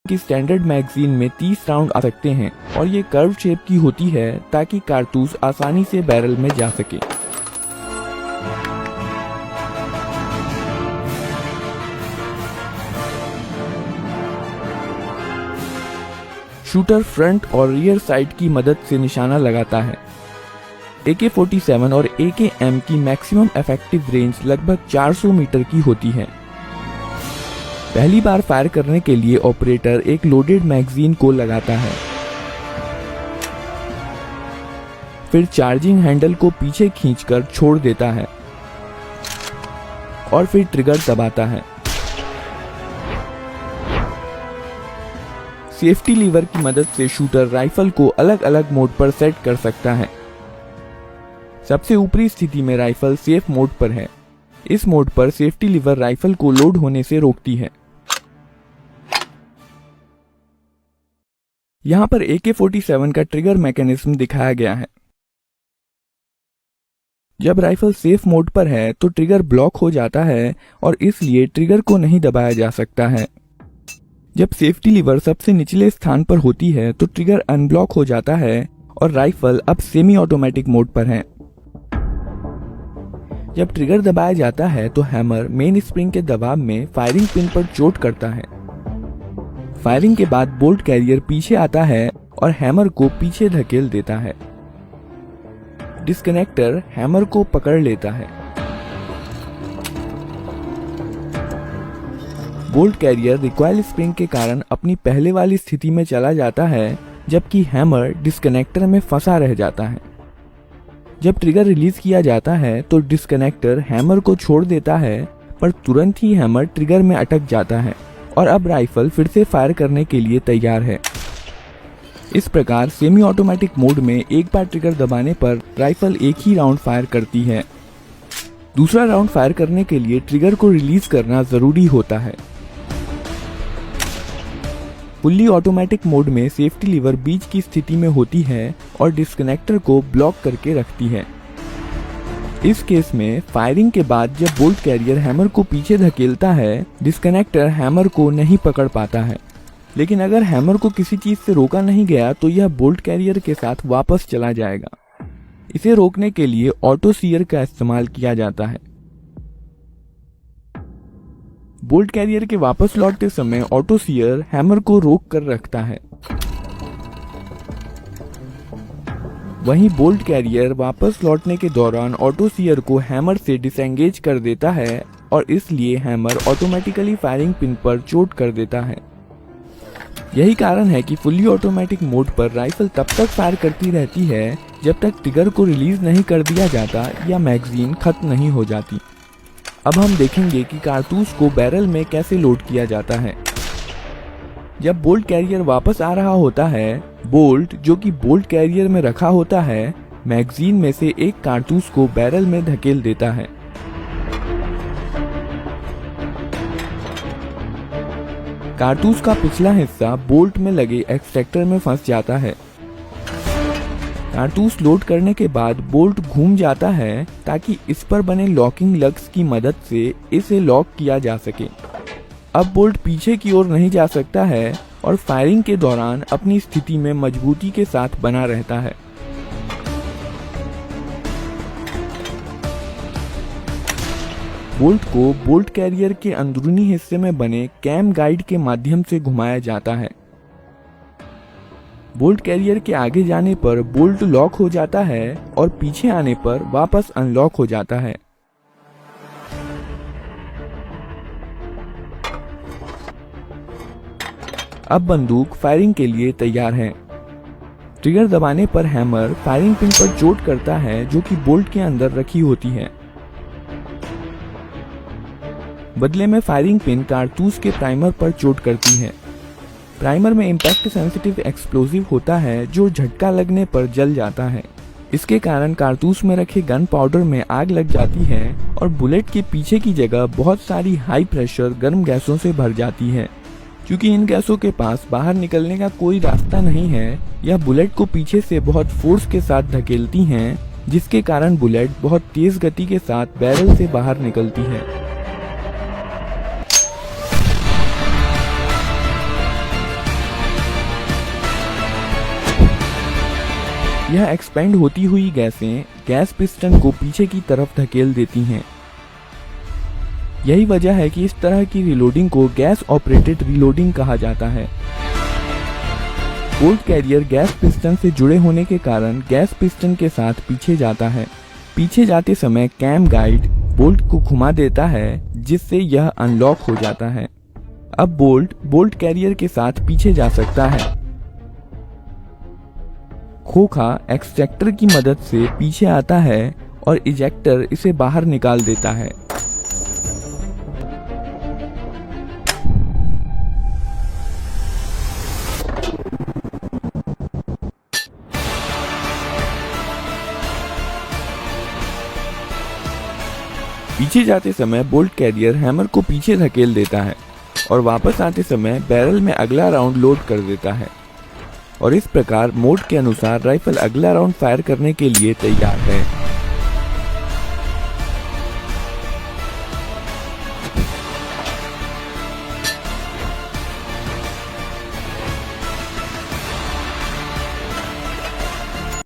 की standard magazine में 30 round आ सकते हैं और ये कर्व शेप की होती है ताकि कारतूस आसानी से बैरल में जा सके। शूटर फ्रंट और रियर साइड की मदद से निशाना लगाता है। AK-47 और AKM की मैक्सिमम इफेक्टिव रेंज लगभग 400 मीटर की होती है। पहली बार फायर करने के लिए ऑपरेटर एक लोडेड मैगजीन को लगाता है, फिर चार्जिंग हैंडल को पीछे खींचकर छोड़ देता है और फिर ट्रिगर दबाता है। सेफ्टी लीवर की मदद से शूटर राइफल को अलग अलग मोड पर सेट कर सकता है। सबसे ऊपरी स्थिति में राइफल सेफ मोड पर है। इस मोड पर सेफ्टी लीवर राइफल को लोड होने से रोकती है। यहाँ पर AK-47 का ट्रिगर मैकेनिज्म दिखाया गया है। जब राइफल सेफ मोड पर है तो ट्रिगर ब्लॉक हो जाता है और इसलिए ट्रिगर को नहीं दबाया जा सकता है। जब सेफ्टी लीवर सबसे निचले स्थान पर होती है तो ट्रिगर अनब्लॉक हो जाता है और राइफल अब सेमी ऑटोमेटिक मोड पर है। जब ट्रिगर दबाया जाता है तो हैमर मेन स्प्रिंग के दबाव में फायरिंग पिन पर चोट करता है। फायरिंग के बाद बोल्ट कैरियर पीछे आता है और हैमर को पीछे धकेल देता है। डिस्कनेक्टर हैमर को पकड़ लेता है। बोल्ट कैरियर रिकॉइल स्प्रिंग के कारण अपनी पहले वाली स्थिति में चला जाता है, जबकि हैमर डिस्कनेक्टर में फंसा रह जाता है। जब ट्रिगर रिलीज किया जाता है तो डिस्कनेक्टर हैमर को छोड़ देता है, पर तुरंत ही हैमर ट्रिगर में अटक जाता है और अब राइफल फिर से फायर करने के लिए तैयार है। इस प्रकार सेमी ऑटोमेटिक मोड में एक बार ट्रिगर दबाने पर राइफल एक ही राउंड फायर करती है। दूसरा राउंड फायर करने के लिए ट्रिगर को रिलीज करना जरूरी होता है। फुल्ली ऑटोमेटिक मोड में सेफ्टी लीवर बीच की स्थिति में होती है और डिस्कनेक्टर को ब्लॉक करके रखती है। इस केस में फायरिंग के बाद जब बोल्ट कैरियर हैमर को पीछे धकेलता है, डिस्कनेक्टर हैमर को नहीं पकड़ पाता है। लेकिन अगर हैमर को किसी चीज से रोका नहीं गया तो यह बोल्ट कैरियर के साथ वापस चला जाएगा। इसे रोकने के लिए ऑटो सीयर का इस्तेमाल किया जाता है। बोल्ट कैरियर के वापस लौटते समय ऑटो सीयर हैमर को रोक कर रखता है। वहीं बोल्ट कैरियर वापस लौटने के दौरान ऑटो सीयर को हैमर से डिसएंगेज कर देता है और इसलिए हैमर ऑटोमेटिकली फायरिंग पिन पर चोट कर देता है। यही कारण है कि फुल्ली ऑटोमेटिक मोड पर राइफल तब तक फायर करती रहती है जब तक ट्रिगर को रिलीज नहीं कर दिया जाता या मैगजीन खत्म नहीं हो जाती। अब हम देखेंगे कि कारतूस को बैरल में कैसे लोड किया जाता है। जब बोल्ट कैरियर वापस आ रहा होता है, बोल्ट जो कि बोल्ट कैरियर में रखा होता है, मैगजीन में से एक कारतूस को बैरल में धकेल देता है। कारतूस का पिछला हिस्सा बोल्ट में लगे एक्सट्रैक्टर में फंस जाता है। कारतूस लोड करने के बाद बोल्ट घूम जाता है ताकि इस पर बने लॉकिंग लग्स की मदद से इसे लॉक किया जा सके। अब बोल्ट पीछे की ओर नहीं जा सकता है और फायरिंग के दौरान अपनी स्थिति में मजबूती के साथ बना रहता है। बोल्ट को बोल्ट कैरियर के अंदरूनी हिस्से में बने कैम गाइड के माध्यम से घुमाया जाता है। बोल्ट कैरियर के आगे जाने पर बोल्ट लॉक हो जाता है और पीछे आने पर वापस अनलॉक हो जाता है। अब बंदूक फायरिंग के लिए तैयार है। ट्रिगर दबाने पर हैमर फायरिंग पिन पर चोट करता है जो कि बोल्ट के अंदर रखी होती है। बदले में फायरिंग पिन कारतूस के प्राइमर पर चोट करती है। प्राइमर में इम्पैक्ट सेंसिटिव एक्सप्लोजिव होता है जो झटका लगने पर जल जाता है। इसके कारण कारतूस में रखे गन पाउडर में आग लग जाती है और बुलेट के पीछे की जगह बहुत सारी हाई प्रेशर गर्म गैसों से भर जाती है। क्योंकि इन गैसों के पास बाहर निकलने का कोई रास्ता नहीं है, यह बुलेट को पीछे से बहुत फोर्स के साथ धकेलती हैं, जिसके कारण बुलेट बहुत तेज गति के साथ बैरल से बाहर निकलती है। यह एक्सपेंड होती हुई गैसें गैस पिस्टन को पीछे की तरफ धकेल देती हैं। यही वजह है कि इस तरह की रीलोडिंग को गैस ऑपरेटेड रीलोडिंग कहा जाता है। बोल्ट कैरियर गैस पिस्टन से जुड़े होने के कारण गैस पिस्टन के साथ पीछे जाता है। पीछे जाते समय कैम गाइड बोल्ट को घुमा देता है, जिससे यह अनलॉक हो जाता है। अब बोल्ट कैरियर के साथ पीछे जा सकता है। खोखा एक्सट्रैक्टर की मदद से पीछे आता है और इजेक्टर इसे बाहर निकाल देता है। पीछे जाते समय बोल्ट कैरियर हैमर को पीछे धकेल देता है और वापस आते समय बैरल में अगला राउंड लोड कर देता है और इस प्रकार मोड के अनुसार राइफल अगला राउंड फायर करने के लिए तैयार है।